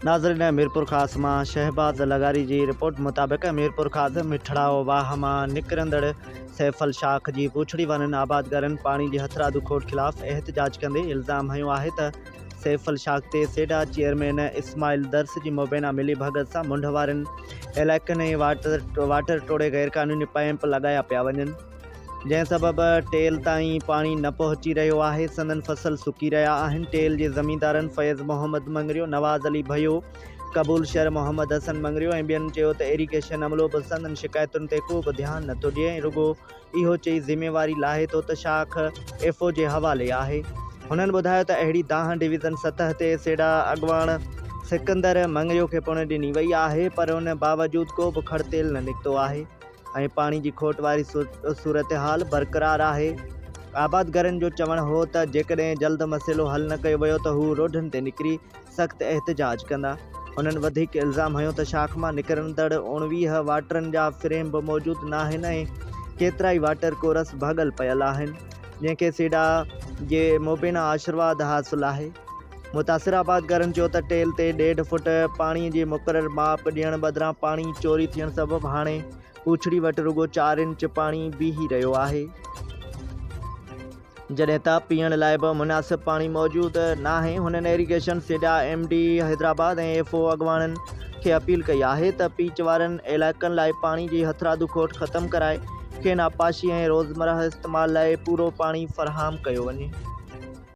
नाज़रीन, मीरपुर ख़ास मां शहबाज़ लगारी जी रिपोर्ट मुताबिक़ मीरपुर ख़ास मिठड़ाओ वाह मां निकिरंदड़ सैफल शाख जी पूछड़ी वारनि आबादगारनि पाणी जी हथरादू खोट ख़िलाफ़ एहतजाज कंदे इल्ज़ाम हयो आहे त सैफल शाख ते सेडा चेयरमैन इस्माइल दर्स जी मुबैना मिली भगत सां मुंड वारनि इलाइक़नि ऐं वाटर टोड़े गैरक़ानूनी पैंप लॻाया पिया वञनि, जंहिं सबबि टेल ताईं पाणी न पहुची रहियो आहे। संदन फसल सुकी रहिया आहिनि। टेल जे ज़मींदारनि फैज़ मोहम्मद मंगरियो, नवाज़ अली भयो, कबूल शहर मोहम्मद हसन मंगरियो ऐं ॿियनि चयो त इरीगेशन अमलो बि संदन शिकायतुनि ते को बि ध्यानु नथो ॾिए ऐं रुॻो इहो चई ज़िम्मेवारी लाहे थो त शाख एफओ जे हवाले आहे। हुननि ॿुधायो त अहिड़ी दाह डिवीज़न सतह ते सेडा अॻवान सिकंदर मंगरियो खे पुण ॾिनी वई आहे, पर उन बावजूद को बि खड़तेल न निकितो आहे ऐं पाणी जी खोट वारी सूरत हाल बरक़रार आहे। आबादगारनि जो चवणु हो त जेकॾहिं जल्द मसइलो हल न कयो वियो त हू रोडनि ते निकिरी सख़्तु एहतजाज कंदा। हुननि वधीक इल्ज़ाम हयो त शाख मां निकिरंदड़ 19 वाटरनि जा फ्रेम बि मौजूदु न आहिनि ऐं केतिरा ई वाटर कोरस भॻल पियल आहिनि, जंहिंखे सेडा जे मुबैना आशीर्वाद हासिलु आहे। मुतासिर आबादगारनि चयो त टेल ते 1.5 फुट पाणीअ जी मुक़ररु माप ॾियण बदिरां पाणी चोरी थियण सबबि हाणे पूछड़ी वटि रुॻो 4 इंच पाणी बीही रहियो आहे, जॾहिं त पीअण लाइ बि मुनासिब पाणी मौजूदु न आहे। हुननि इरीगेशन सेडा MD हैदराबाद ऐं एफओ अॻवाननि खे अपील कई आहे त पीच वारनि इलाइक़नि लाइ पाणी जी हथरादू खोट ख़तमु कराए खेनि आपाशी ऐं रोज़मर्रा इस्तेमाल लाइ पूरो पाणी फ़राहम कयो वञे।